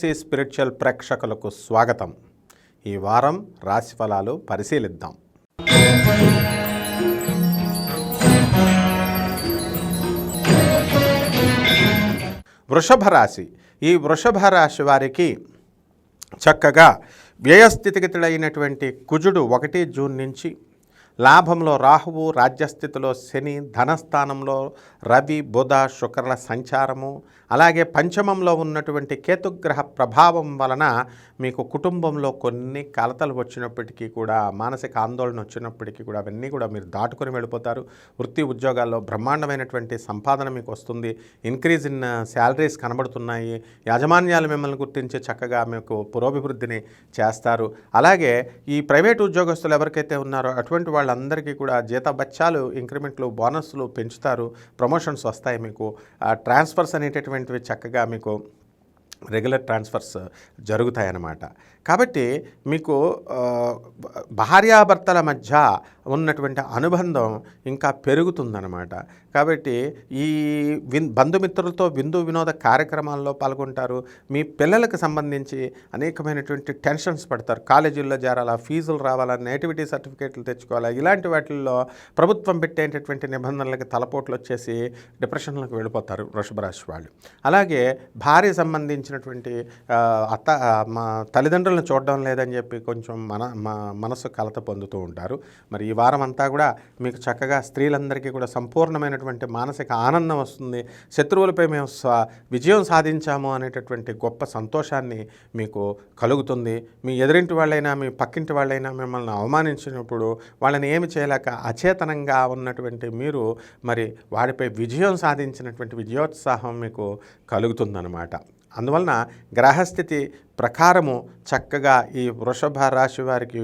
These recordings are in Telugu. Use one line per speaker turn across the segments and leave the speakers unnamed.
తులసి స్పిరిచువల్ ప్రేక్షకులకు స్వాగతం. ఈ వారం రాశి ఫలాలు పరిశీలిద్దాం. వృషభ రాశి. ఈ వృషభ రాశి వారికి చక్కగా వ్యయస్థితిగతుడైనటువంటి కుజుడు 1 జూన్ నుంచి, లాభంలో రాహువు, రాజ్యస్థితిలో శని, ధనస్థానంలో రవి, బుధ, శుక్రుల సంచారము, అలాగే పంచమంలో ఉన్నటువంటి కేతుగ్రహ ప్రభావం వలన మీకు కుటుంబంలో కొన్ని కలతలు వచ్చినప్పటికీ కూడా, మానసిక ఆందోళన వచ్చినప్పటికీ కూడా అవన్నీ కూడా మీరు దాటుకొని వెళ్ళిపోతారు. వృత్తి ఉద్యోగాల్లో బ్రహ్మాండమైనటువంటి సంపాదన మీకు వస్తుంది. ఇంక్రీజ్ ఇన్ శాలరీస్ కనబడుతున్నాయి. యాజమాన్యాలు మిమ్మల్ని గుర్తించి చక్కగా మీకు పురోభివృద్ధిని చేస్తారు. అలాగే ఈ ప్రైవేట్ ఉద్యోగస్తులు ఎవరికైతే ఉన్నారో అటువంటి వాళ్ళందరికీ కూడా జీతభత్యాలు, ఇంక్రిమెంట్లు, బోనస్లు పెంచుతారు. ప్రమోషన్స్ వస్తాయి. మీకు ట్రాన్స్ఫర్స్ అనేటటువంటివి చక్కగా మీకు రెగ్యులర్ ట్రాన్స్ఫర్స్ జరుగుతాయన్నమాట. కాబట్టి మీకు భార్యాభర్తల మధ్య ఉన్నటువంటి అనుబంధం ఇంకా పెరుగుతుందన్నమాట. కాబట్టి ఈ బంధుమిత్రులతో విందు వినోద కార్యక్రమాల్లో పాల్గొంటారు. మీ పిల్లలకు సంబంధించి అనేకమైనటువంటి టెన్షన్స్ పడతారు. కాలేజీల్లో చేరాలా, ఫీజులు రావాలా, నేటివిటీ సర్టిఫికేట్లు తెచ్చుకోవాలా, ఇలాంటి వాటిల్లో ప్రభుత్వం పెట్టేటటువంటి నిబంధనలకి తలపోట్లు వచ్చేసి డిప్రెషన్లకు వెళ్ళిపోతారు వృషభ రాశి వాళ్ళు. అలాగే భార్య సంబంధించినటువంటి మా తల్లిదండ్రులను చూడడం లేదని చెప్పి కొంచెం మనసు కలత పొందుతూ ఉంటారు. మరి ఈ వారం అంతా కూడా మీకు చక్కగా స్త్రీలందరికీ కూడా సంపూర్ణమైనటువంటి మానసిక ఆనందం వస్తుంది. శత్రువులపై మేము విజయం సాధించాము అనేటటువంటి గొప్ప సంతోషాన్ని మీకు కలుగుతుంది. మీ ఎదురింటి వాళ్ళైనా, మీ పక్కింటి వాళ్ళైనా మిమ్మల్ని అవమానించినప్పుడు వాళ్ళని ఏమి చేయలేక అచేతనంగా ఉన్నటువంటి మీరు మరి వాడిపై విజయం సాధించినటువంటి విజయోత్సాహం మీకు కలుగుతుందన్నమాట. అందువలన గ్రహస్థితి ప్రకారము చక్కగా ఈ వృషభ రాశి వారికి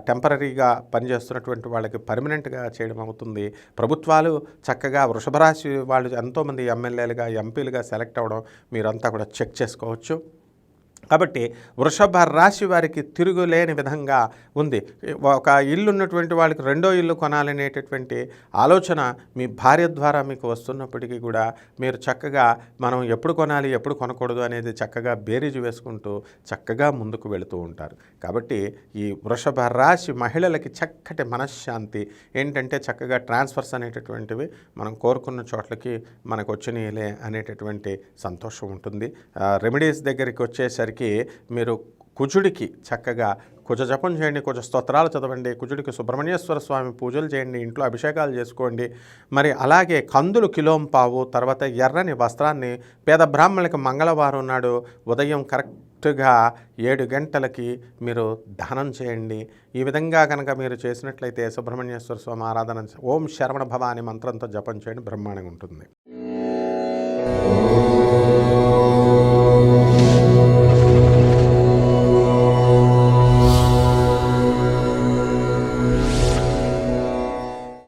టెంపరీగా పనిచేస్తున్నటువంటి వాళ్ళకి పర్మనెంట్గా చేయడం అవుతుంది. ప్రభుత్వాలు చక్కగా వృషభ రాశి వాళ్ళు ఎంతోమంది ఎమ్మెల్యేలుగా, ఎంపీలుగా సెలెక్ట్ అవ్వడం మీరంతా కూడా చెక్ చేసుకోవచ్చు. కాబట్టి వృషభ రాశి వారికి తిరుగులేని విధంగా ఉంది. ఒక ఇల్లు ఉన్నటువంటి వాళ్ళకి రెండో ఇల్లు కొనాలనేటటువంటి ఆలోచన మీ భార్య ద్వారా మీకు వస్తున్నప్పటికీ కూడా మీరు చక్కగా మనం ఎప్పుడు కొనాలి, ఎప్పుడు కొనకూడదు అనేది చక్కగా బేరీజు వేసుకుంటూ చక్కగా ముందుకు వెళుతూ ఉంటారు. కాబట్టి ఈ వృషభ రాశి మహిళలకి చక్కటి మనశ్శాంతి ఏంటంటే చక్కగా ట్రాన్స్ఫర్స్ అనేటటువంటివి మనం కోరుకున్న చోట్లకి మనకు వచ్చినాయిలే అనేటటువంటి సంతోషం ఉంటుంది. రెమెడీస్ దగ్గరికి వచ్చేసరికి మీరు కుజుడికి చక్కగా కుజ జపం చేయండి, కుజ స్తోత్రాలు చదవండి, కుజుడికి సుబ్రహ్మణ్యేశ్వర స్వామి పూజలు చేయండి, ఇంట్లో అభిషేకాలు చేసుకోండి. మరి అలాగే కందులు కిలోంపావు, తర్వాత ఎర్రని వస్త్రాన్ని పేద బ్రాహ్మణులకి మంగళవారం నాడు ఉదయం కరెక్ట్గా 7 గంటలకి మీరు దానం చేయండి. ఈ విధంగా కనుక మీరు చేసినట్లయితే సుబ్రహ్మణ్యేశ్వర స్వామి ఆరాధన ఓం శరవణ భవ అనే మంత్రంతో జపం చేయండి, బ్రహ్మాండంగా ఉంటుంది.